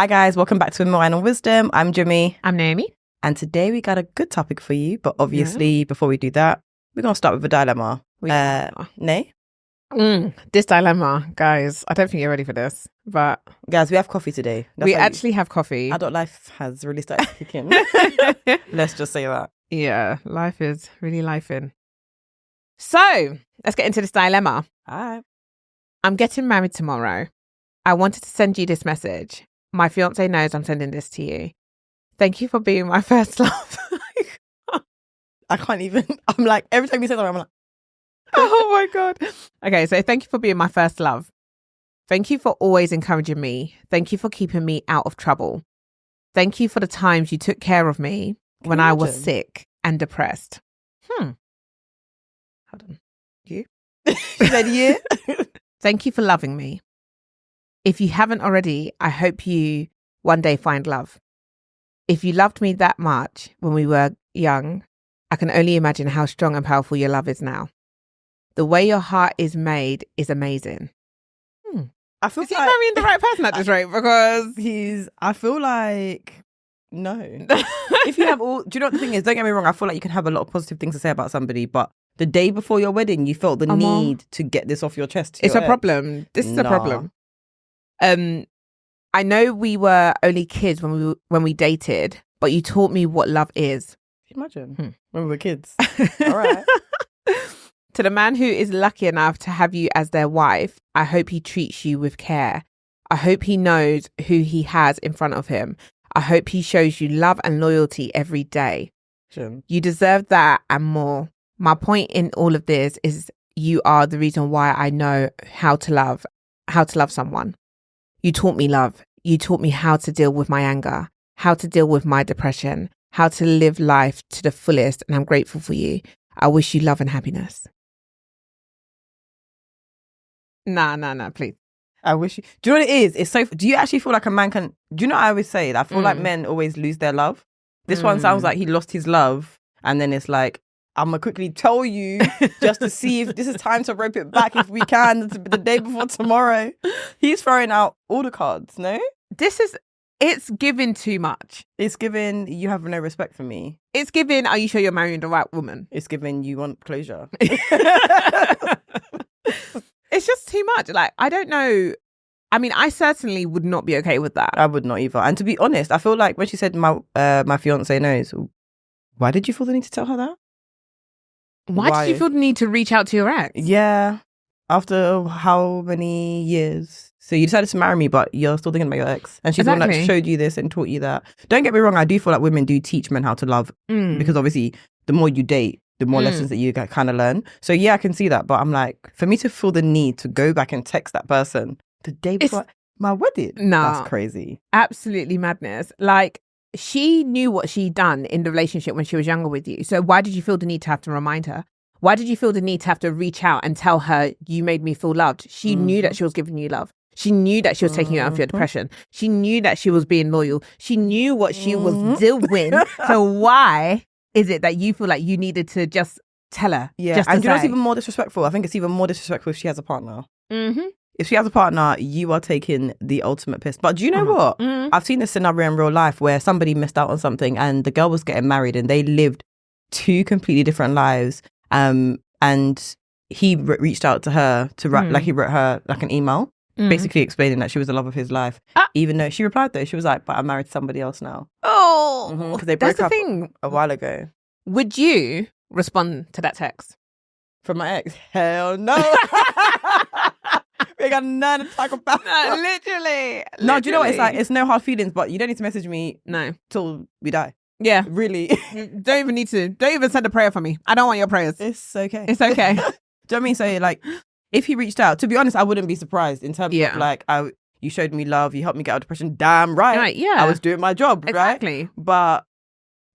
Hi guys, welcome back to Wine and Wisdom. I'm Jimmy. I'm Naomi. And today we got a good topic for you, but obviously before we do that, we're going to start with a dilemma. Nay? This dilemma, guys, I don't think you're ready for this, but... Guys, we have coffee today. We actually have coffee. Adult life has really started kicking. Let's just say that. Yeah, life is really lifing. So, let's get into this dilemma. All right. I'm getting married tomorrow. I wanted to send you this message. My fiance knows I'm sending this to you. Thank you for being my first love. I can't even, I'm like, every time you say something, I'm like, oh my God. Okay, so thank you for being my first love. Thank you for always encouraging me. Thank you for keeping me out of trouble. Thank you for the times you took care of me when I was sick and depressed. Hold on. You? She said you? Thank you for loving me. If you haven't already, I hope you one day find love. If you loved me that much when we were young, I can only imagine how strong and powerful your love is now. The way your heart is made is amazing. I feel is he marrying the right person at this rate? Because I feel like, no. If you have all, do you know what the thing is? Don't get me wrong. I feel like you can have a lot of positive things to say about somebody, but the day before your wedding, you felt the need to get this off your chest. It's a problem. This is a problem. I know we were only kids when we dated, but you taught me what love is. Imagine when we were kids. All right. To the man who is lucky enough to have you as their wife, I hope he treats you with care. I hope he knows who he has in front of him. I hope he shows you love and loyalty every day. Sure. You deserve that and more. My point in all of this is you are the reason why I know how to love someone. You taught me love. You taught me how to deal with my anger, how to deal with my depression, how to live life to the fullest, and I'm grateful for you. I wish you love and happiness. Nah, please. I wish you... Do you know what it is? It's so... Do you actually feel like a man can... Do you know what I always say? I feel like men always lose their love. This one sounds like he lost his love, and then it's like, I'm going to quickly tell you just to see if this is time to rope it back if we can the day before tomorrow. He's throwing out all the cards, no? It's giving too much. It's giving, you have no respect for me. It's giving, are you sure you're marrying the right woman? It's giving, you want closure. It's just too much. Like, I don't know. I mean, I certainly would not be okay with that. I would not either. And to be honest, I feel like when she said my fiance knows, why did you feel the need to tell her that? Why did you feel the need to reach out to your ex? Yeah. After how many years? So you decided to marry me, but you're still thinking about your ex. And she's the one that showed you this and taught you that. Don't get me wrong, I do feel like women do teach men how to love. Because obviously, the more you date, the more lessons that you kind of learn. So yeah, I can see that. But I'm like, for me to feel the need to go back and text that person the day before my wedding, that's crazy. Absolutely madness. Like, she knew what she'd done in the relationship when she was younger with you. So why did you feel the need to have to remind her? Why did you feel the need to have to reach out and tell her you made me feel loved? She knew that she was giving you love. She knew that she was taking you out of your depression. She knew that she was being loyal. She knew what she was doing. So why is it that you feel like you needed to just tell her? Yeah, just and you know what's even more disrespectful? I think it's even more disrespectful if she has a partner. If she has a partner, you are taking the ultimate piss. But do you know what? I've seen this scenario in real life where somebody missed out on something and the girl was getting married and they lived two completely different lives. And he reached out to her to write, like he wrote her like an email, basically explaining that she was the love of his life. Even though she replied though, she was like, but I'm married to somebody else now. Oh, because they broke up a while ago. Would you respond to that text? From my ex? Hell no. We got none to talk about. No, literally. No, do you know what? It's like, it's no hard feelings, but you don't need to message me till we die. Yeah. Really. Don't even send a prayer for me. I don't want your prayers. It's okay. It's okay. Do you know what I mean? So like, if he reached out, to be honest, I wouldn't be surprised in terms of like, you showed me love, you helped me get out of depression. Damn right. Yeah. I was doing my job, exactly. Right? But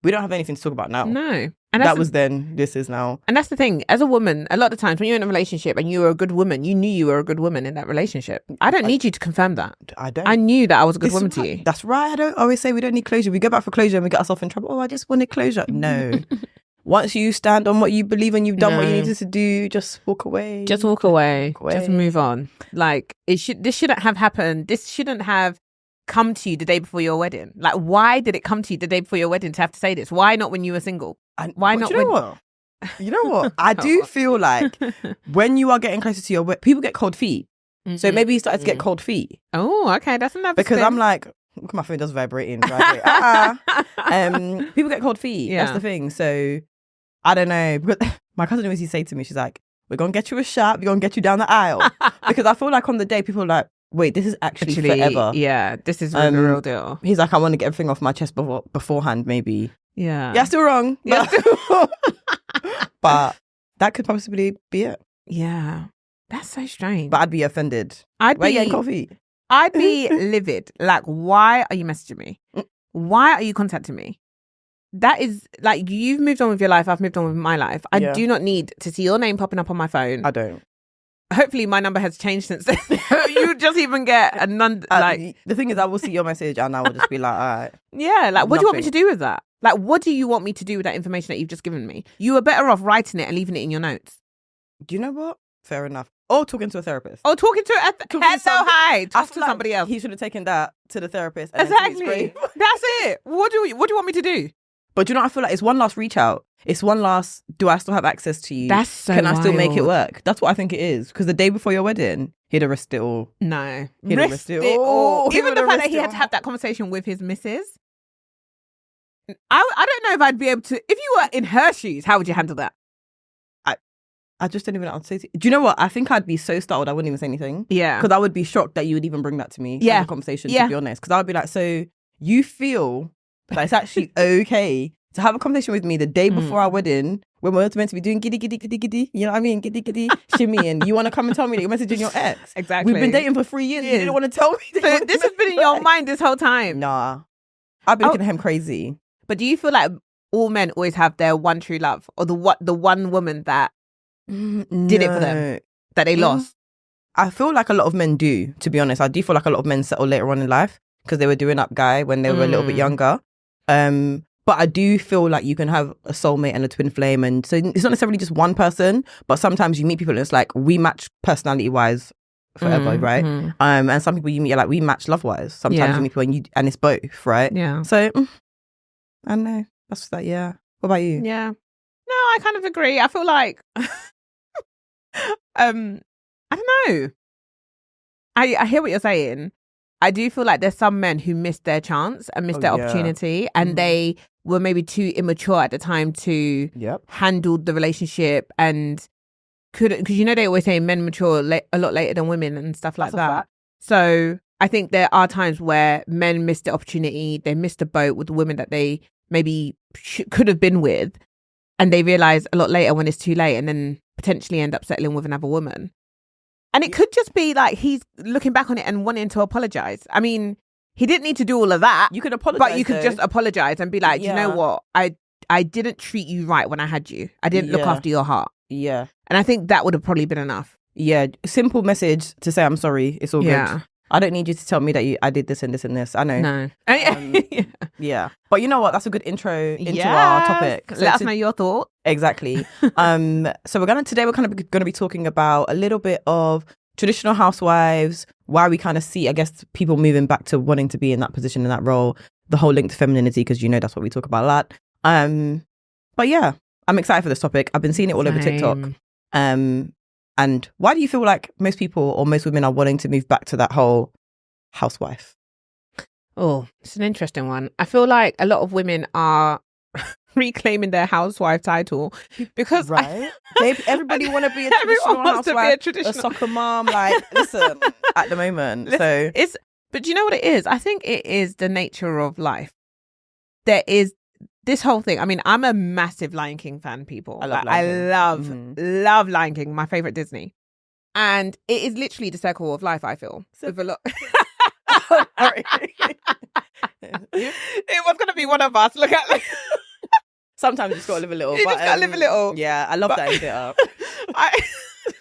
we don't have anything to talk about now. No. And that was then, this is now. And that's the thing. As a woman, a lot of times when you're in a relationship and you were a good woman, you knew you were a good woman in that relationship. I don't need you to confirm that. I don't. I knew that I was a good woman to you. That's right. I don't always say we don't need closure. We go back for closure and we get ourselves in trouble. Oh, I just wanted closure. No. Once you stand on what you believe and you've done what you needed to do, just walk away. Just walk away. Just move on. Like, this shouldn't have happened. This shouldn't have come to you the day before your wedding? Like, why did it come to you the day before your wedding to have to say this? Why not when you were single? And why not? You know what? I do feel like when you are getting closer to your wedding, people get cold feet. So maybe you started to get cold feet. Oh, okay, that's another. Because I'm like, look, my phone does vibrating. People get cold feet. Yeah. That's the thing. So I don't know. Because my cousin always used to say to me, she's like, "We're gonna get you a shot. We're gonna get you down the aisle." Because I feel like on the day, people are like, "Wait, this is actually forever." Yeah, this is the real deal. He's like, "I want to get everything off my chest beforehand, maybe." Yeah. Yeah, still wrong. But that could possibly be it. Yeah. That's so strange. But I'd be offended. Where you getting coffee? I'd be livid. Like, why are you messaging me? Why are you contacting me? That is, like, you've moved on with your life. I've moved on with my life. I do not need to see your name popping up on my phone. I don't. Hopefully my number has changed since then. You just even get a the thing is, I will see your message and I will just be like, all right. Yeah, like, what do you want me to do with that? Like, what do you want me to do with that information that you've just given me? You were better off writing it and leaving it in your notes. Do you know what? Fair enough. Or talking to a therapist. Or talking to talk to somebody else. He should have taken that to the therapist. Exactly. That's it. What do you want me to do? But you know, I feel like it's one last reach out. It's one last, do I still have access to you? That's so Can I still wild. make it work? That's what I think it is. Because the day before your wedding, he'd have risked it all. No. He'd have risked it all. Even the fact that he had to have that conversation with his missus. I don't know if I'd be able to. If you were in her shoes, how would you handle that? I just don't even know what to say. Do you know what? I think I'd be so startled I wouldn't even say anything. Yeah. Because I would be shocked that you would even bring that to me. Yeah. As a conversation, to be honest. Because I would be like, so you feel that it's actually okay to have a conversation with me the day before our wedding when we're meant to be doing giddy, giddy, giddy, giddy. You know what I mean? Giddy, giddy, shimmy. And you want to come and tell me that you're messaging your ex. Exactly. We've been dating for 3 years. You didn't want to tell me. So this has been in your mind this whole time. Nah. I've been looking at him crazy. But do you feel like all men always have their one true love? Or the one woman that did it for them, that they lost? I feel like a lot of men do, to be honest. I do feel like a lot of men settle later on in life because they were doing up guy when they were a little bit younger. But I do feel like you can have a soulmate and a twin flame, and so it's not necessarily just one person, but sometimes you meet people and it's like we match personality wise forever, right? And some people you meet are like we match love wise. Sometimes you meet people and it's both, right? Yeah. So I don't know. That's that. Yeah. What about you? Yeah. No, I kind of agree. I feel like I don't know. I hear what you're saying. I do feel like there's some men who missed their chance and missed their opportunity, and they were maybe too immature at the time to handle the relationship and couldn't, because they always say men mature a lot later than women and stuff like that. So I think there are times where men miss the opportunity, they missed the boat with the women that they maybe could have been with, and they realize a lot later when it's too late, and then potentially end up settling with another woman. And it could just be like he's looking back on it and wanting to apologize. I mean, he didn't need to do all of that. You could apologize, but you could just apologize and be like, you know what? I didn't treat you right when I had you. I didn't look after your heart. Yeah. And I think that would have probably been enough. Yeah. Simple message to say, I'm sorry. It's all good. I don't need you to tell me that I did this and this and this. I know. No. Yeah. But you know what? That's a good intro into our topic. So let us know your thoughts. Exactly. So today we're kind of going to be talking about a little bit of traditional housewives, why we kind of see, I guess, people moving back to wanting to be in that position, in that role, the whole link to femininity, because that's what we talk about a lot. But yeah, I'm excited for this topic. I've been seeing it all over TikTok. And why do you feel like most people or most women are wanting to move back to that whole housewife? Oh, it's an interesting one. I feel like a lot of women are reclaiming their housewife title because everybody want to be a traditional housewife, a soccer mom. Like, listen, at the moment. But do you know what it is? I think it is the nature of life. There is this whole thing. I mean, I'm a massive Lion King fan, people. I love Lion King, my favorite Disney. And it is literally the circle of life, I feel. With a lot. Sorry. It was going to be one of us. Look at sometimes you just got to live a little. You just got to live a little. Yeah, I love that bit up.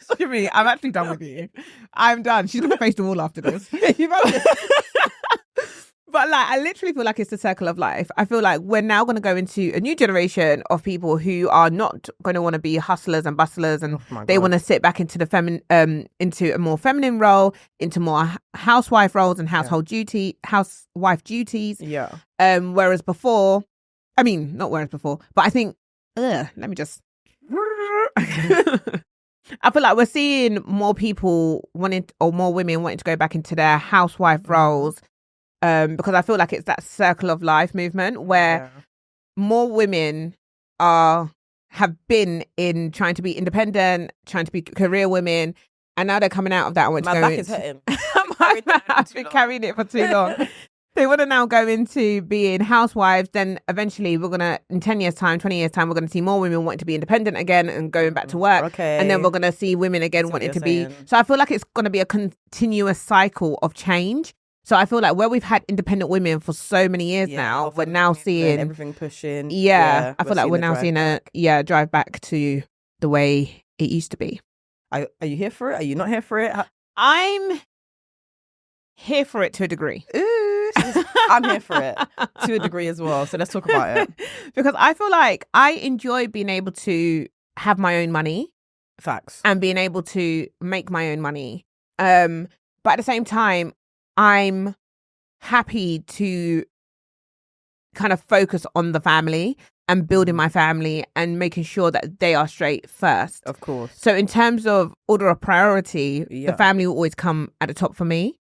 Sorry, I'm actually done with you. I'm done. She's going to face the wall after this. But like, I literally feel like it's the circle of life. I feel like we're now going to go into a new generation of people who are not going to want to be hustlers and bustlers, and they want to sit back into the into a more feminine role, into more housewife roles and housewife duties. Yeah. Whereas before, I mean, not whereas before, but I think, let me just. I feel like we're seeing more people more women wanting to go back into their housewife roles. Because I feel like it's that circle of life movement where more women have been in trying to be independent, trying to be career women, and now they're coming out of that and want to go. My back is hurting. I've been carrying it for too long. They want to now go into being housewives. Then eventually we're going to, in 10 years time, 20 years time, we're going to see more women wanting to be independent again and going back to work. Okay. And then we're going to see women again wanting to be. So I feel like it's going to be a continuous cycle of change. So I feel like where we've had independent women for so many years now, we're now seeing everything pushing. Yeah, I feel like we're now seeing a drive back to the way it used to be. Are you here for it? Are you not here for it? I'm here for it to a degree. Ooh, I'm here for it to a degree as well. So let's talk about it. Because I feel like I enjoy being able to have my own money. Facts. And being able to make my own money. But at the same time, I'm happy to kind of focus on the family and building my family and making sure that they are straight first. Of course. So in terms of order of priority, the family will always come at the top for me.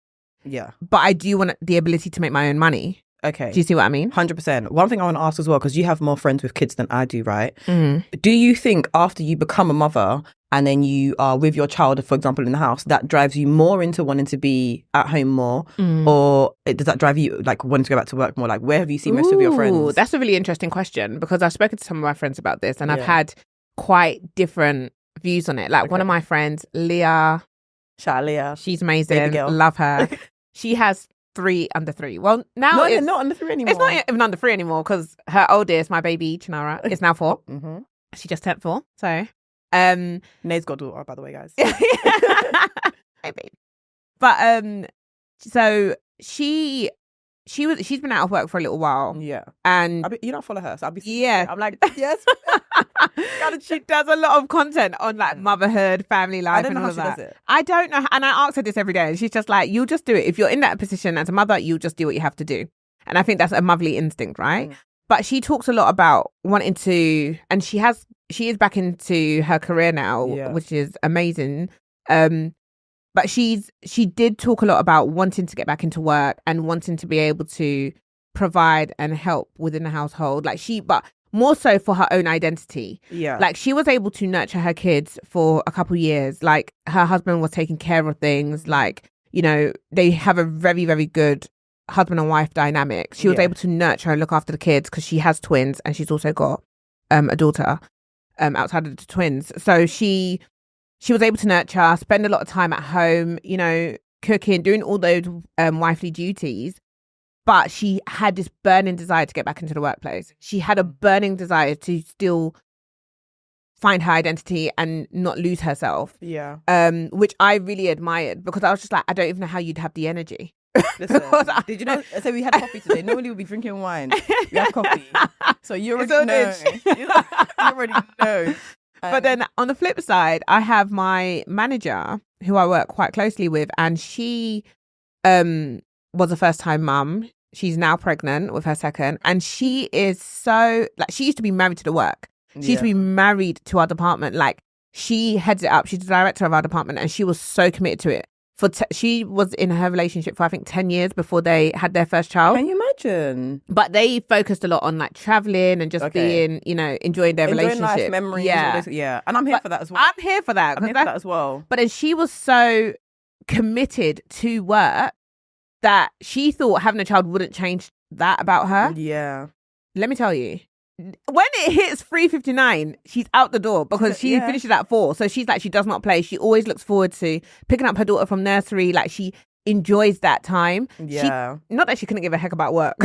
Yeah. But I do want the ability to make my own money. Okay. Do you see what I mean? 100%. One thing I want to ask as well, because you have more friends with kids than I do, right? Mm-hmm. Do you think after you become a mother and then you are with your child, for example, in the house, that drives you more into wanting to be at home more? Or does that drive you like wanting to go back to work more? Like, where have you seen most of your friends? That's a really interesting question, because I've spoken to some of my friends about this and I've had quite different views on it. Like one of my friends, Leah. Shout out Leah. She's amazing. Love her. She has 3 under 3. Well, now it's not under 3 anymore. It's not even under 3 anymore, because her oldest, my baby Chinara, is now 4. Mm-hmm. She just turned 4. So, Nate's got a daughter, by the way, guys. Hey, baby. But so she's been out of work for a little while. Yeah, and you don't follow her, so I'll be I'm like, yes. She does a lot of content on like motherhood, family life, and all of that. Does it. I don't know, and I ask her this every day, and she's just like, "You'll just do it. If you're in that position as a mother, you'll just do what you have to do." And I think that's a motherly instinct, right? But she talks a lot about wanting to, and she is back into her career now, which is amazing. But she did talk a lot about wanting to get back into work and wanting to be able to provide and help within the household. But more so for her own identity. Yeah. Like she was able to nurture her kids for a couple years. Like her husband was taking care of things. Like, you know, they have a very, very good husband and wife dynamic. She was able to nurture and look after the kids because she has twins and she's also got a daughter outside of the twins. So she was able to nurture, spend a lot of time at home, you know, cooking, doing all those wifely duties. But she had this burning desire to get back into the workplace. She had a burning desire to still find her identity and not lose herself. Yeah. Which I really admired, because I was just like, I don't even know how you'd have the energy. Listen, did you know? So we had coffee today. Normally we'll be drinking wine. We have coffee. So you already know. You already know. But then on the flip side, I have my manager who I work quite closely with, and she was a first-time mum. She's now pregnant with her second, and she is so like, she used to be married to the work. She used to be married to our department. Like, she heads it up. She's the director of our department, and she was so committed to it. She was in her relationship for I think 10 years before they had their first child. Can you imagine? But they focused a lot on like traveling and just being, you know, enjoying their relationship. Life memories. Yeah. And I'm here for that as well. I'm here for that. I'm here for that as well. But then she was so committed to work that she thought having a child wouldn't change that about her. Yeah. Let me tell you, when it hits 3:59, she's out the door because she finishes at 4. So she's like, she does not play. She always looks forward to picking up her daughter from nursery. Like, she enjoys that time. Yeah. Not that she couldn't give a heck about work,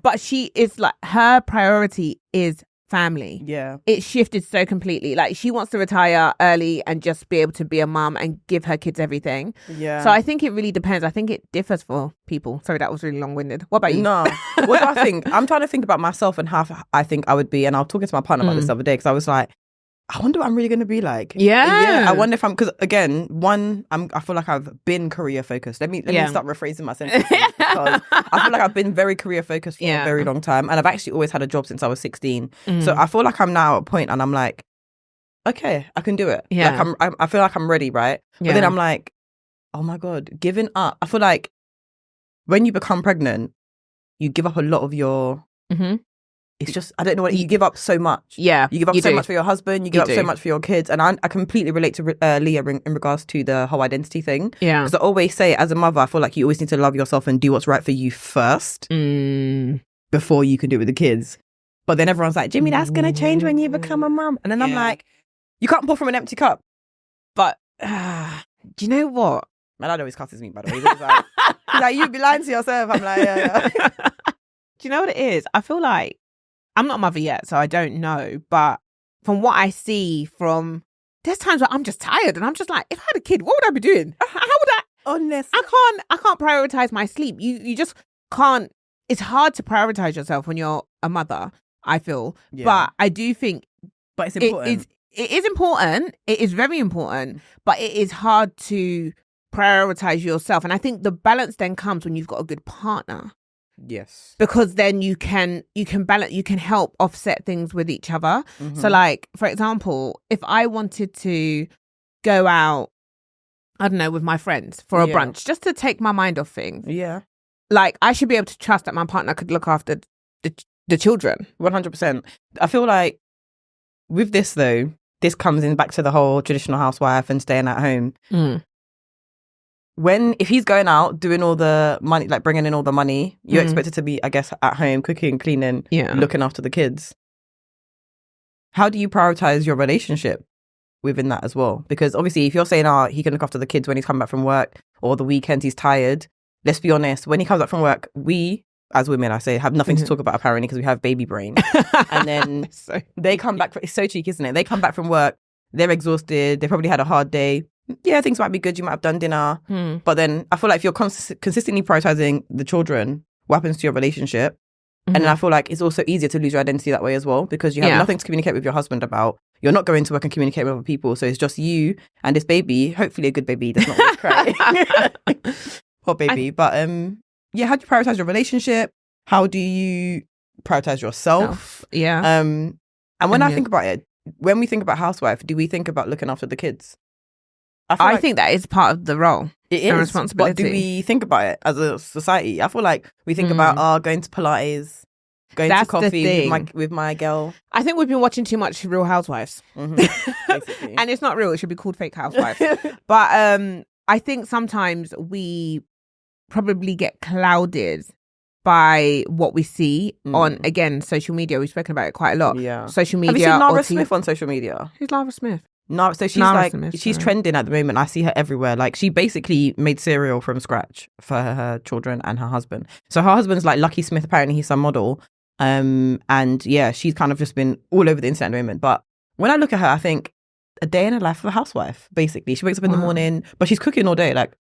but she is like, her priority is family. Yeah. It shifted so completely. Like, she wants to retire early and just be able to be a mum and give her kids everything. Yeah. So I think it really depends. I think it differs for people. Sorry, that was really long-winded. What about you? No. What do I think? I'm trying to think about myself and how I think I would be. And I was talking to my partner about this the other day because I was like, I wonder what I'm really going to be like. Yeah. I wonder if I'm, because again, I feel like I've been career focused. Let me start rephrasing my sentence because I feel like I've been very career focused for a very long time. And I've actually always had a job since I was 16. So I feel like I'm now at a point and I'm like, okay, I can do it. Yeah. Like I feel like I'm ready, right? Yeah. But then I'm like, oh my God, giving up. I feel like when you become pregnant, you give up a lot of your... It's just, I don't know what, you give up so much. Yeah. You give up so much for your husband, you give up so much for your kids. And I completely relate to Leah in regards to the whole identity thing. Yeah. Because I always say, as a mother, I feel like you always need to love yourself and do what's right for you first before you can do it with the kids. But then everyone's like, Jimmy, that's going to change when you become a mum. And then I'm like, you can't pour from an empty cup. But do you know what? My dad always cusses me, by the way. He's like, you be lying to yourself. I'm like, yeah. Do you know what it is? I feel like I'm not a mother yet, so I don't know. But from what I see there's times where I'm just tired and I'm just like, if I had a kid, what would I be doing? How would I? Honestly. I can't prioritize my sleep. You just can't. It's hard to prioritize yourself when you're a mother, I feel. Yeah. But I do think. But it's important. It is important. It is very important. But it is hard to prioritize yourself. And I think the balance then comes when you've got a good partner. Yes. Because then you can balance, you can help offset things with each other. So like, for example, if I wanted to go out, I don't know, with my friends for a brunch, just to take my mind off things. Yeah. Like, I should be able to trust that my partner could look after the children. 100%. I feel like with this though, this comes in back to the whole traditional housewife and staying at home. If he's going out doing all the money, like bringing in all the money, you're expected to be, I guess, at home cooking, cleaning, looking after the kids. How do you prioritize your relationship within that as well? Because obviously, if you're saying, he can look after the kids when he's come back from work or the weekends he's tired, let's be honest, when he comes back from work, we, as women, I say, have nothing to talk about apparently because we have baby brain. And then they come back, it's so cheeky, isn't it? They come back from work, they're exhausted, they probably had a hard day. Yeah, things might be good. You might have done dinner. But then I feel like if you're consistently prioritizing the children, what happens to your relationship? And then I feel like it's also easier to lose your identity that way as well because you have nothing to communicate with your husband about. You're not going to work and communicate with other people. So it's just you and this baby, hopefully a good baby, does not always cry. Poor baby. But how do you prioritize your relationship? How do you prioritize yourself? Yeah. And when I think about it, when we think about housewife, do we think about looking after the kids? I think that is part of the role. It is. Responsibility. But do we think about it as a society? I feel like we think about going to Pilates, going to coffee with my girl. I think we've been watching too much Real Housewives. Basically. And it's not real. It should be called Fake Housewives. But I think sometimes we probably get clouded by what we see on, again, social media. We've spoken about it quite a lot. Yeah. Social media. Have you seen Lara Smith on social media? Who's Lara Smith? No, so she's trending at the moment. I see her everywhere. Like, she basically made cereal from scratch for her children and her husband. So her husband's like Lucky Smith. Apparently, he's some model. And yeah, she's kind of just been all over the internet at the moment. But when I look at her, I think a day in the life of a housewife. Basically, she wakes up in the morning, but she's cooking all day, like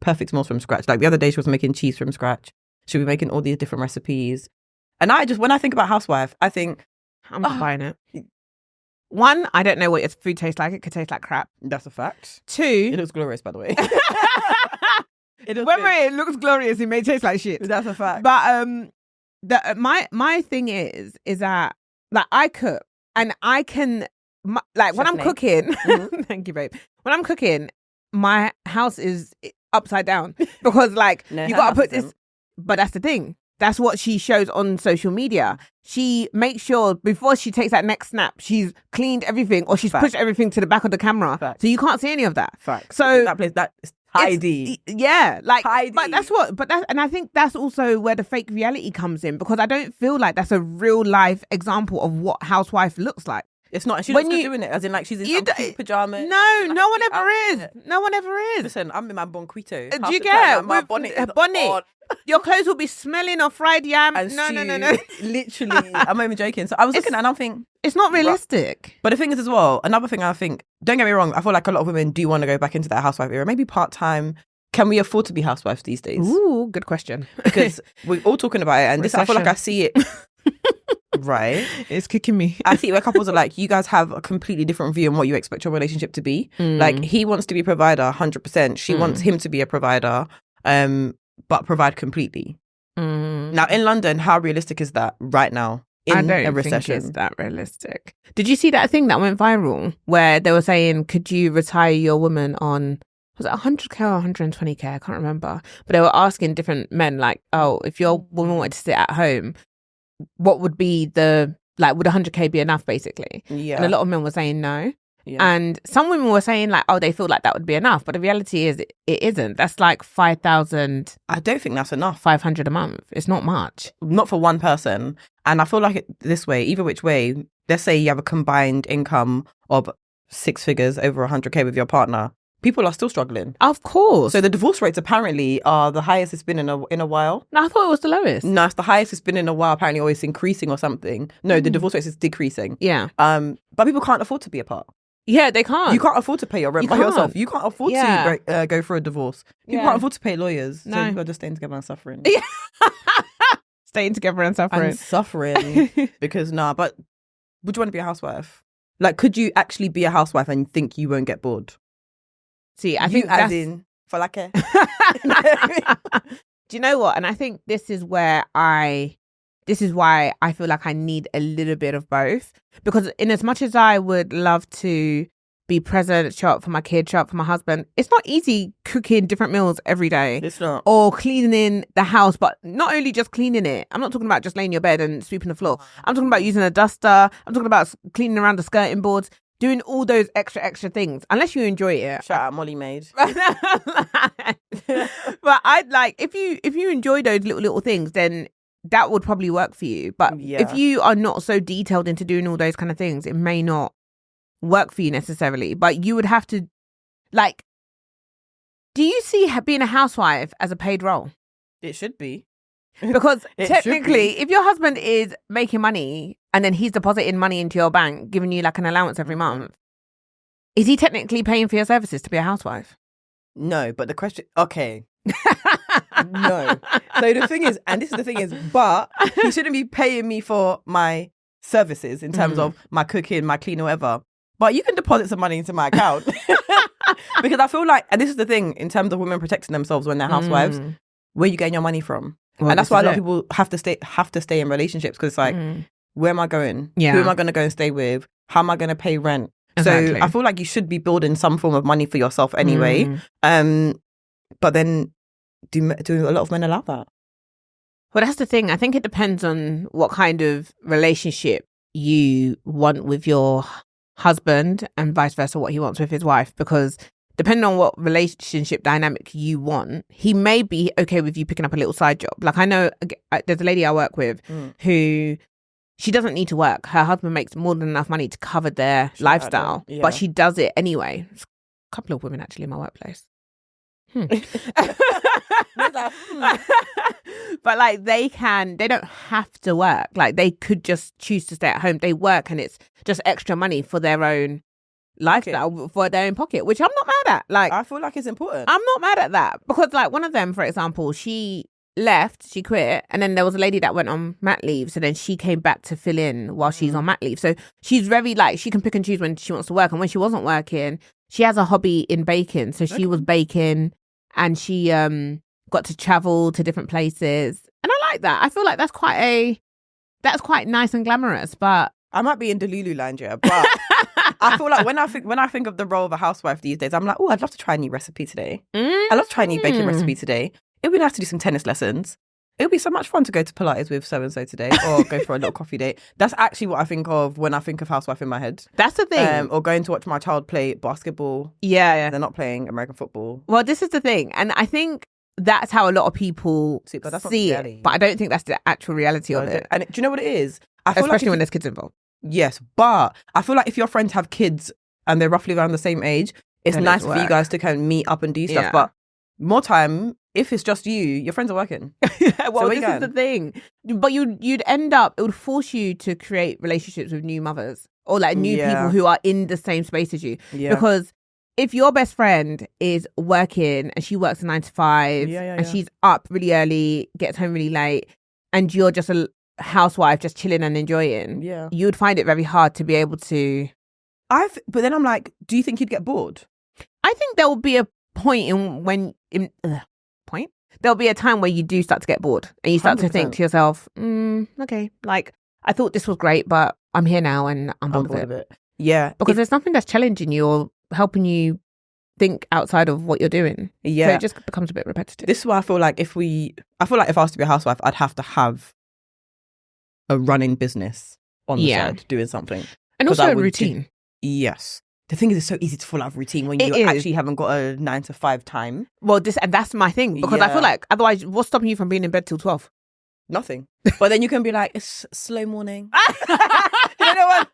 perfect meals from scratch. Like the other day, she was making cheese from scratch. She'll be making all these different recipes. And when I think about housewife, I think I'm not buying it. One, I don't know what your food tastes like. It could taste like crap. That's a fact. Two, it looks glorious, by the way. Whether it looks glorious, it may taste like shit. That's a fact. But my thing is that, like, I cook and I can when I'm cooking. Thank you, babe. When I'm cooking, my house is upside down because you gotta put this. But that's the thing. That's what she shows on social media. She makes sure before she takes that next snap, she's cleaned everything or she's pushed everything to the back of the camera. So you can't see any of that. So that place, that is tidy. Tidy. And I think that's also where the fake reality comes in because I don't feel like that's a real life example of what housewife looks like. It's not. And she's still doing it, as in like she's in some cute pajamas. No one ever is. No one ever is. Listen, I'm in my bonquito. Do you get my bonnet? Your clothes will be smelling of fried yam. No. Literally, I'm not even joking. So I was looking at it and I'm thinking, it's not realistic. But the thing is as well, another thing I think, don't get me wrong, I feel like a lot of women do want to go back into that housewife era, maybe part-time. Can we afford to be housewives these days? Ooh, good question. Because we're all talking about it, and this, I feel like I see it. Right, it's kicking me. I see where couples are like, you guys have a completely different view on what you expect your relationship to be. Like, he wants to be a provider 100%, she wants him to be a provider, but provide completely. Now in London, how realistic is that right now in a recession? Think it's that realistic. Did you see that thing that went viral where they were saying, could you retire your woman on, was it 100k or 120k? I can't remember. But they were asking different men, like, oh, if your woman wanted to sit at home, what would be would 100k be enough, basically? Yeah. And a lot of men were saying no. Yeah. And some women were saying like, oh, they feel like that would be enough. But the reality is it isn't. That's like 5,000. I don't think that's enough. 500 a month. It's not much. Not for one person. And I feel like it this way, either which way, let's say you have a combined income of 6 figures over 100k with your partner. People are still struggling. Of course. So the divorce rates apparently are the highest it's been in a while. No, I thought it was the lowest. No, it's the highest it's been in a while. Apparently, or it's increasing or something. No, the divorce rate is decreasing. Yeah. But people can't afford to be apart. Yeah, they can't. You can't afford to pay your rent by yourself. You can't afford to go for a divorce. People can't afford to pay lawyers. No. So people are just staying together and suffering. Yeah. Staying together and suffering. And suffering. Because but would you want to be a housewife? Like, could you actually be a housewife and think you won't get bored? See, I think as in for like a. Do you know what? And I think this is why I feel like I need a little bit of both, because in as much as I would love to be present, show up for my kids, show up for my husband, it's not easy cooking different meals every day. It's not. Or cleaning the house, but not only just cleaning it. I'm not talking about just laying in your bed and sweeping the floor. I'm talking about using a duster. I'm talking about cleaning around the skirting boards. Doing all those extra things, unless you enjoy it. Shout out Molly Maid. But I'd like, if you enjoy those little things, then that would probably work for you. But if you are not so detailed into doing all those kind of things, it may not work for you necessarily. But you would have to, like, do you see being a housewife as a paid role? It should be. Because technically, if your husband is making money and then he's depositing money into your bank, giving you like an allowance every month, is he technically paying for your services to be a housewife? No, but the question, okay. No. So the thing is, and this is the thing is, but he shouldn't be paying me for my services in terms of my cooking, my cleaning, whatever. But you can deposit some money into my account. Because I feel like, and this is the thing in terms of women protecting themselves when they're housewives, where are you getting your money from? Well, and that's why a lot of people have to stay in relationships, because it's like, where am I going? Yeah. Who am I going to go and stay with? How am I going to pay rent? Exactly. So I feel like you should be building some form of money for yourself anyway. But then do a lot of men allow that? Well, that's the thing. I think it depends on what kind of relationship you want with your husband and vice versa, what he wants with his wife, because depending on what relationship dynamic you want, he may be okay with you picking up a little side job. Like, I know there's a lady I work with who, she doesn't need to work. Her husband makes more than enough money to cover their lifestyle, but she does it anyway. There's a couple of women actually in my workplace. But like, they don't have to work. Like, they could just choose to stay at home. They work and it's just extra money for their own lifestyle, for their own pocket, which I'm not mad at. Like, I feel like it's important. I'm not mad at that, because like, one of them, for example, she quit, and then there was a lady that went on mat leave, so then she came back to fill in while she's on mat leave. So she's very like, she can pick and choose when she wants to work, and when she wasn't working, she has a hobby in baking, so she was baking, and she got to travel to different places, and I like that. I feel like that's quite nice and glamorous. But I might be in Delulu land, yeah, but I feel like when I think of the role of a housewife these days, I'm like, oh, I'd love to try a new recipe today. I'd love to try a new baking recipe today. It would be nice to do some tennis lessons. It would be so much fun to go to Pilates with so-and-so today, or go for a little coffee date. That's actually what I think of when I think of housewife in my head. That's the thing. Or going to watch my child play basketball. Yeah. They're not playing American football. Well, this is the thing. And I think that's how a lot of people see it. But I don't think that's the actual reality of it. And do you know what it is? Especially when there's kids involved. Yes, but I feel like if your friends have kids and they're roughly around the same age, it's Then nice it's for you work. guys to kind of meet up and do stuff. Yeah. But more time, if it's just you, your friends are working. Well, where you this is the thing. But you'd end up, it would force you to create relationships with new mothers or like new people who are in the same space as you. Yeah. Because if your best friend is working and she works a 9 to 5 and she's up really early, gets home really late, and you're just a housewife just chilling and enjoying, you'd find it very hard to be able to. But then I'm like, do you think you'd get bored? I think there will be a point there'll be a time where you do start to get bored and you start 100%. To think to yourself, okay, like I thought this was great, but I'm here now and I'm bored of it. Yeah, because there's nothing that's challenging you or helping you think outside of what you're doing. Yeah, so it just becomes a bit repetitive. This is why I feel like if I was to be a housewife, I'd have to have a running business on the side doing something, and also a routine. Yes. The thing is, it's so easy to fall out of routine when you actually haven't got a 9 to 5 time. Well, that's my thing, because I feel like otherwise, what's stopping you from being in bed till 12? Nothing. But then you can be like, it's slow morning. You know what?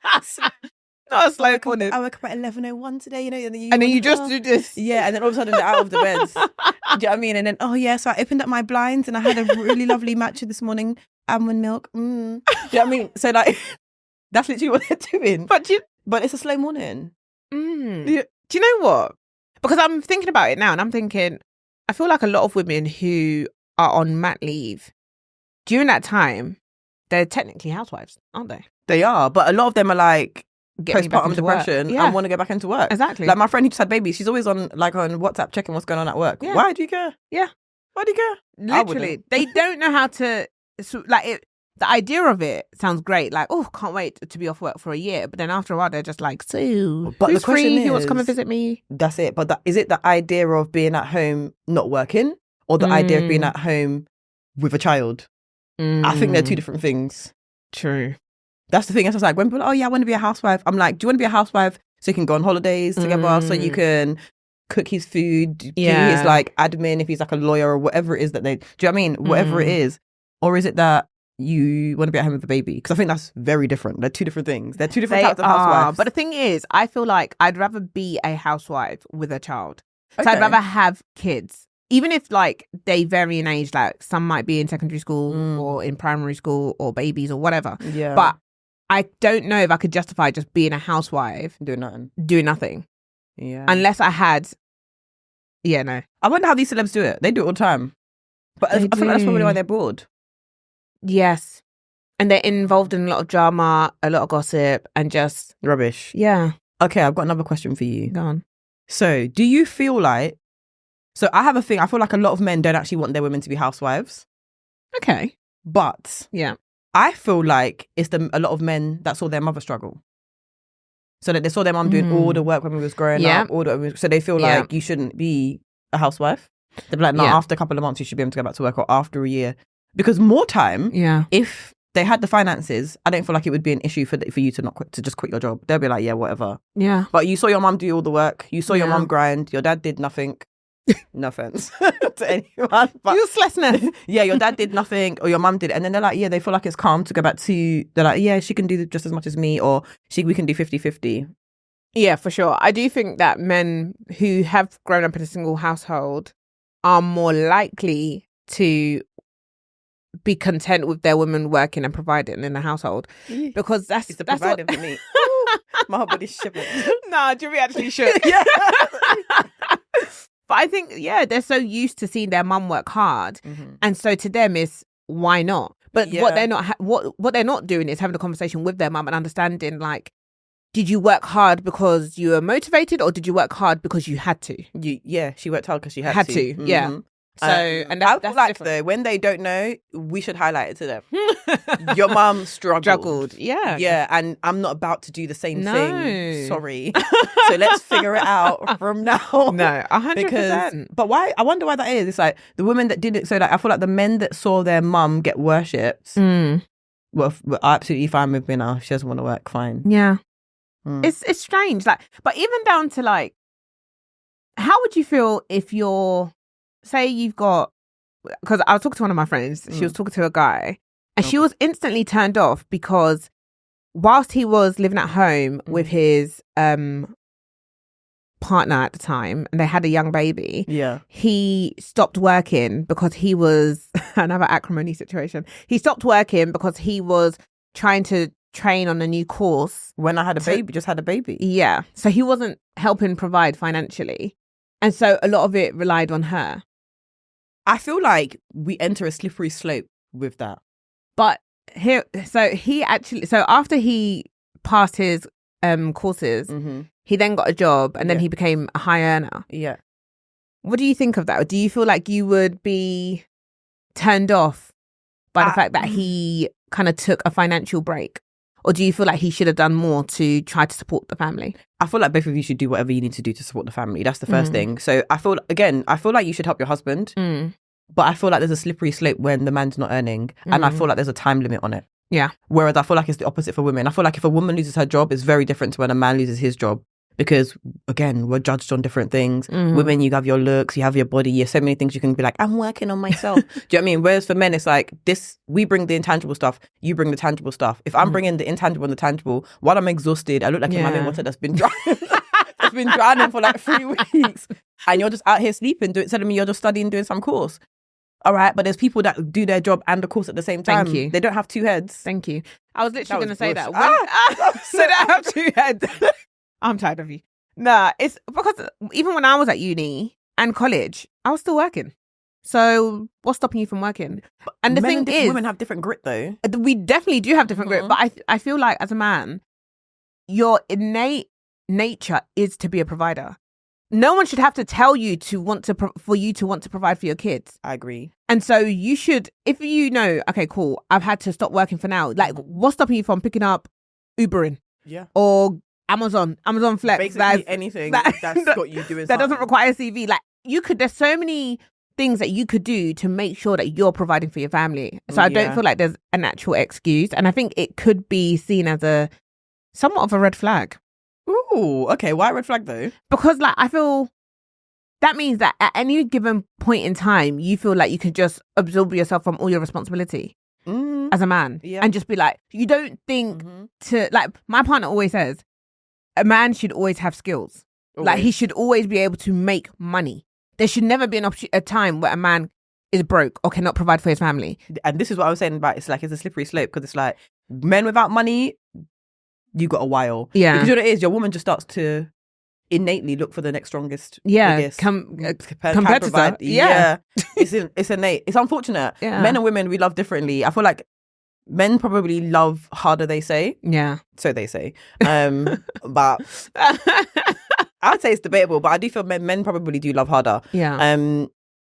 Not a slow morning. I woke up at 11:01 today, you know. And then you just do this. Yeah, and then all of a sudden they're out of the beds. Do you know what I mean? And then, so I opened up my blinds and I had a really lovely matcha this morning. Almond milk. Do you know what I mean? So like, that's literally what they're doing. But it's a slow morning. Do you know what? Because I'm thinking about it now and I'm thinking, I feel like a lot of women who are on mat leave, during that time, they're technically housewives, aren't they? They are, but a lot of them are like postpartum depression and want to go back into work. Exactly. Like my friend who just had babies, she's always on WhatsApp checking what's going on at work. Yeah. Why do you care? Yeah. Why do you care? Literally. They don't know how to, the idea of it sounds great. Like, oh, can't wait to be off work for a year. But then after a while, they're just like, so but who's the question free? Who wants to come and visit me? That's it. But is it the idea of being at home not working, or the idea of being at home with a child? I think they're two different things. True. That's the thing. It's just like when people are, I want to be a housewife. I'm like, do you want to be a housewife so you can go on holidays together, so you can cook his food, do his like admin if he's like a lawyer or whatever it is that they, do you know what I mean? Whatever it is. Or is it that you want to be at home with a baby? Because I think that's very different. They're two different things. They're two different types of housewives. But the thing is, I feel like I'd rather be a housewife with a child. So I'd rather have kids. Even if like they vary in age, like some might be in secondary school or in primary school or babies or whatever. Yeah. But I don't know if I could justify just being a housewife. Doing nothing. Yeah. Unless I had... Yeah, no. I wonder how these celebs do it. They do it all the time. But I feel like that's probably why they're bored. Yes. And they're involved in a lot of drama, a lot of gossip, and just... Rubbish. Yeah. Okay, I've got another question for you. Go on. So, do you feel like... So, I have a thing. I feel like a lot of men don't actually want their women to be housewives. Okay. But... Yeah. I feel like it's a lot of men that saw their mother struggle. So that they saw their mum doing all the work when we was growing up. So they feel like you shouldn't be a housewife. They'd be like, no, after a couple of months you should be able to go back to work, or after a year. Because more time, if they had the finances, I don't feel like it would be an issue for you to to just quit your job. They'll be like, yeah, whatever. Yeah. But you saw your mum do all the work. You saw your mum grind. Your dad did nothing. No offense to anyone, but uselessness. Yeah, your dad did nothing, or your mum did, and then they're like, yeah, they feel like it's calm to go back to. They're like, yeah, she can do just as much as me, or we can do 50-50. Yeah, for sure. I do think that men who have grown up in a single household are more likely to be content with their women working and providing in the household, because that's the providing for me. My whole body's shivering. No, Jimmy actually should. Yeah. But I think, they're so used to seeing their mum work hard. And so to them it's, why not? But what they're not what they're not doing is having a conversation with their mum and understanding, like, did you work hard because you were motivated, or did you work hard because you had to? She worked hard because she had to. Yeah. So, and that's like, different. though, when they don't know, we should highlight it to them. Your mum struggled. Yeah, and I'm not about to do the same thing. Sorry. So let's figure it out from now. No, 100%. But why? I wonder why that is. It's like the women that did it. So like, I feel like the men that saw their mum get worshipped were absolutely fine with being, she doesn't want to work, fine. Yeah. It's strange. Like, but even down to like, how would you feel if say you've got, because I was talking to one of my friends, she was talking to a guy, and she was instantly turned off because whilst he was living at home with his partner at the time, and they had a young baby, he stopped working because he was another acrimony situation. He stopped working because he was trying to train on a new course. When I had a baby, just had a baby. Yeah. So he wasn't helping provide financially. And so a lot of it relied on her. I feel like we enter a slippery slope with that. But so after he passed his courses, he then got a job and then he became a high earner. Yeah. What do you think of that? Or do you feel like you would be turned off by the fact that he kind of took a financial break? Or do you feel like he should have done more to try to support the family? I feel like both of you should do whatever you need to do to support the family. That's the first thing. So I feel like you should help your husband. But I feel like there's a slippery slope when the man's not earning. And I feel like there's a time limit on it. Yeah. Whereas I feel like it's the opposite for women. I feel like if a woman loses her job, it's very different to when a man loses his job. Because, again, we're judged on different things. Women, you have your looks, you have your body. You have so many things you can be like, I'm working on myself. Do you know what I mean? Whereas for men, it's like, we bring the intangible stuff, you bring the tangible stuff. If I'm bringing the intangible and the tangible, while I'm exhausted, I look like a man in water that's been drowning for like 3 weeks. And you're just out here sleeping, telling me you're just studying, doing some course. All right, but there's people that do their job and the course at the same time. Thank you. They don't have two heads. Thank you. I was literally going to say that. So they don't have two heads. I'm tired of you. Nah, it's because even when I was at uni and college, I was still working. So what's stopping you from working? And the thing is, women have different grit though. We definitely do have different grit. But I feel like as a man, your innate nature is to be a provider. No one should have to tell you for you to want to provide for your kids. I agree. And so you should, if you know, okay, cool, I've had to stop working for now. Like, what's stopping you from picking up Ubering? Yeah. Or Amazon Flex. Basically anything that's got you doing that something. Doesn't require a CV. Like, there's so many things that you could do to make sure that you're providing for your family. So I don't feel like there's an actual excuse. And I think it could be seen as somewhat of a red flag. Ooh, okay. Why red flag though? Because like I feel that means that at any given point in time, you feel like you can just absorb yourself from all your responsibility as a man, and just be like, you don't think to like. My partner always says, a man should always have skills. Always. Like he should always be able to make money. There should never be a time where a man is broke or cannot provide for his family. And this is what I was saying about it's a slippery slope because it's like men without money. You got a while. Yeah. Because you know what it is, your woman just starts to innately look for the next strongest. Yeah. Competitor. Yeah. It's innate. It's unfortunate. Yeah. Men and women, we love differently. I feel like men probably love harder, they say. Yeah. So they say. But I'd say it's debatable, but I do feel men probably do love harder. Yeah.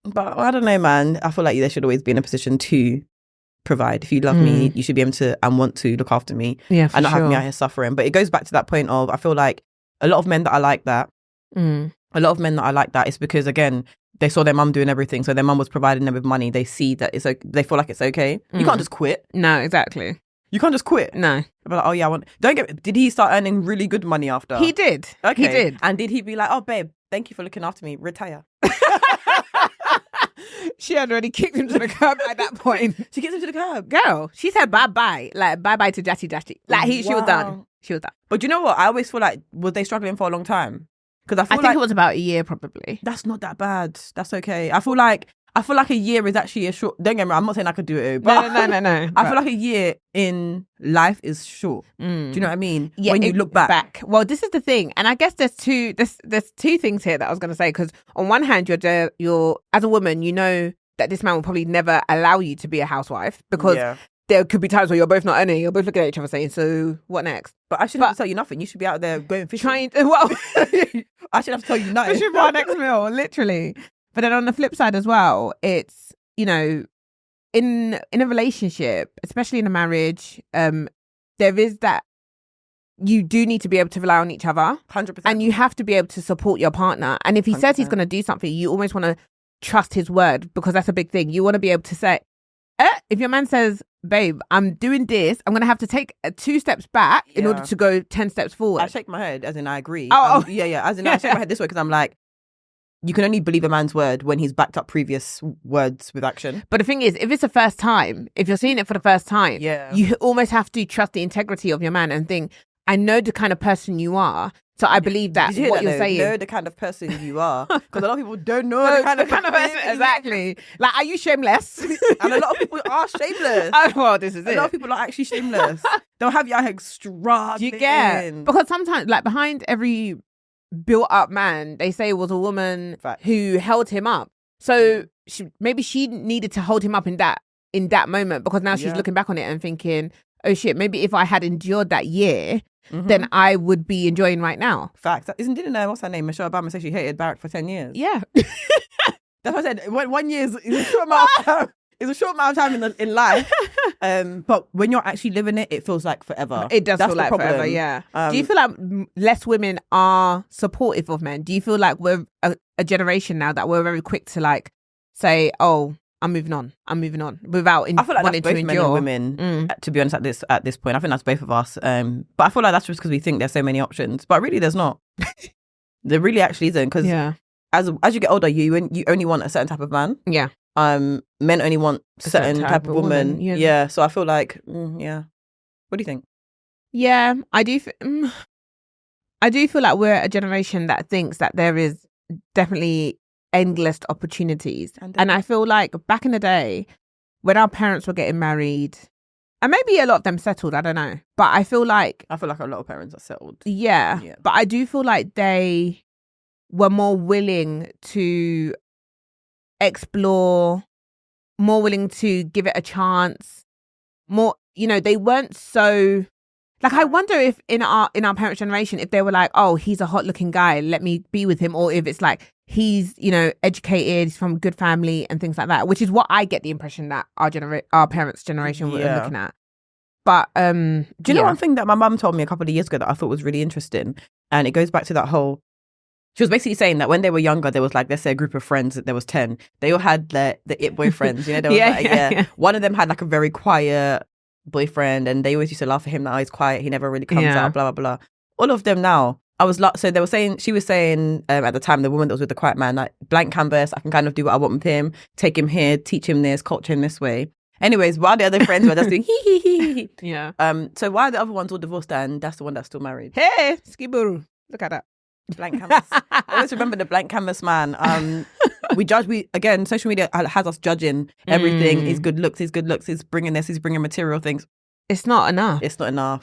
But I don't know, man. I feel like they should always be in a position to provide. If you love me, you should be able to and want to look after me and not have me out here suffering. But it goes back to that point of I feel like a lot of men that are like that, it's because again they saw their mum doing everything, so their mum was providing them with money. They see that they feel like it's okay. You can't just quit. No, exactly. You can't just quit. No. But like, oh yeah, did he start earning really good money after? He did. Okay. He did. And did he be like, oh babe, thank you for looking after me, retire? She had already kicked him to the curb at that point. She kicked him to the curb. Girl, she said bye-bye. Like, bye-bye to Jatty. Like, she was done. She was done. But do you know what? I always feel like, was they struggling for a long time? Because I think it was about a year, probably. That's not that bad. That's okay. I feel like a year is actually a short... Don't get me wrong, I'm not saying I could do it. But No. I feel like a year in life is short. Do you know what I mean? Yeah, when you look back. Well, this is the thing. And I guess there's two things here that I was going to say. Because on one hand, you're as a woman, you know that this man will probably never allow you to be a housewife. Because there could be times where you're both not earning. You're both looking at each other saying, so what next? But I shouldn't have to tell you nothing. You should be out there going fishing. I shouldn't have to tell you nothing. Fishing for our next meal, literally. But then on the flip side as well, it's, you know, in a relationship, especially in a marriage, there is that you do need to be able to rely on each other. 100%. And you have to be able to support your partner. And if he 100%. Says he's going to do something, you almost want to trust his word because that's a big thing. You want to be able to say, if your man says, babe, I'm doing this, I'm going to have to take 2 steps back in order to go 10 steps forward. I shake my head as in I agree. Oh. As in I shake my head this way because I'm like, you can only believe a man's word when he's backed up previous words with action. But the thing is, if it's the first time, if you're seeing it for the first time, you almost have to trust the integrity of your man and think, I know the kind of person you are, so I believe that what you're saying. Know the kind of person you are. Because a lot of people don't know the kind of person. Exactly. Like, are you shameless? And a lot of people are shameless. Oh, well, this is it. A lot of people are actually shameless. They'll have your head struggling. You get? Because sometimes, like, behind every built-up man, they say it was a woman who held him up. So maybe she needed to hold him up in that moment, because now she's looking back on it and thinking, oh shit, maybe if I had endured that year, then I would be enjoying right now. Facts. Didn't know, what's her name? Michelle Obama said she hated Barack for 10 years. Yeah. That's what I said. 1 year is a short amount of time. It's a short amount of time in life. But when you're actually living it, it feels like forever. It does feel like forever, yeah. Do you feel like less women are supportive of men? Do you feel like we're a generation now that we're very quick to like say, oh, I'm moving on, without I feel like wanting that's both to men endure. and women, to be honest, at this point. I think that's both of us. But I feel like that's just because we think there's so many options. But really, there's not. There really actually isn't, because as you get older, you only want a certain type of man. Yeah. Men only want a certain type of woman. Yeah. So I feel like, yeah. What do you think? Yeah, I do. I do feel like we're a generation that thinks that there is definitely endless opportunities. And I feel like back in the day, when our parents were getting married, and maybe a lot of them settled, I don't know. But I feel like a lot of parents are settled. Yeah. But I do feel like they were more willing to explore, more willing to give it a chance, more, they weren't so like, I wonder if in our parents' generation, if they were like, oh, he's a hot looking guy, let me be with him, or if it's like he's educated, he's from a good family and things like that, which is what I get the impression that our parents' generation were looking at. But do you know one thing that my mum told me a couple of years ago that I thought was really interesting, and it goes back to that whole. She was basically saying that when they were younger, there was like, let's say a group of friends, there was 10. They all had the it boyfriends, There was one of them had like a very quiet boyfriend, and they always used to laugh at him that he's quiet, he never really comes out, blah, blah, blah. All of them now, so they were saying, she was saying at the time, the woman that was with the quiet man, like, blank canvas, I can kind of do what I want with him, take him here, teach him this, culture him this way. Anyways, while the other friends were just doing hee. Yeah. So why the other ones all divorced and that's the one that's still married? Hey, skiburu. Look at that. Blank canvas. I always remember the blank canvas man. Again, social media has us judging everything. His good looks, he's bringing this, he's bringing material things. It's not enough.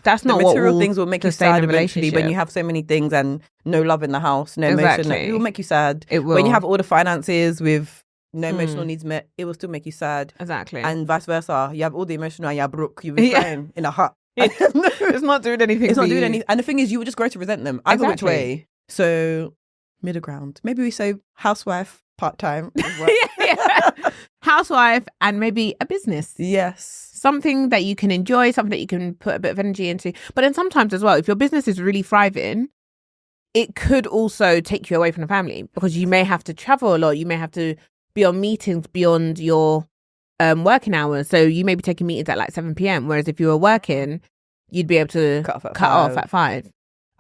That's not what material things will make you sad eventually when you have so many things and no love in the house, no emotion. It will make you sad. It will. When you have all the finances with no emotional needs met, it will still make you sad. Exactly. And vice versa. You have all the emotional and you're broke. You'll be crying in a hut. It's not doing anything. It's not doing anything. And the thing is, you will just grow to resent them either which way. So, middle ground. Maybe we say housewife part-time as well. Housewife and maybe a business. Yes. Something that you can enjoy, something that you can put a bit of energy into. But then sometimes as well, if your business is really thriving, it could also take you away from the family, because you may have to travel a lot. You may have to be on meetings beyond your working hours. So you may be taking meetings at like 7 p.m. Whereas if you were working, you'd be able to cut off at 5.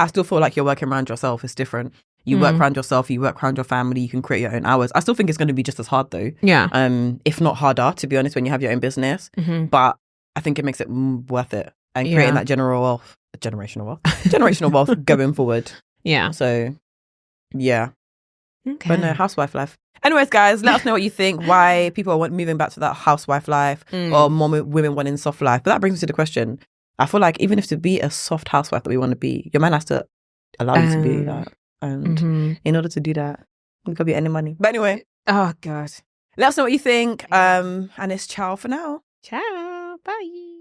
I still feel like you're working around yourself. It's different. You work around yourself, you work around your family, you can create your own hours. I still think it's going to be just as hard though. Yeah. If not harder, to be honest, when you have your own business. But I think it makes it worth it. And creating that generational wealth going forward. Yeah. So, yeah. Okay. But no, housewife life. Anyways, guys, let us know what you think. Why people are moving back to that housewife life, or more women wanting soft life. But that brings me to the question. I feel like even if to be a soft housewife that we want to be, your man has to allow you to be that. And in order to do that, we could be earning money. But anyway. Oh, God. Let us know what you think. And it's ciao for now. Ciao. Bye.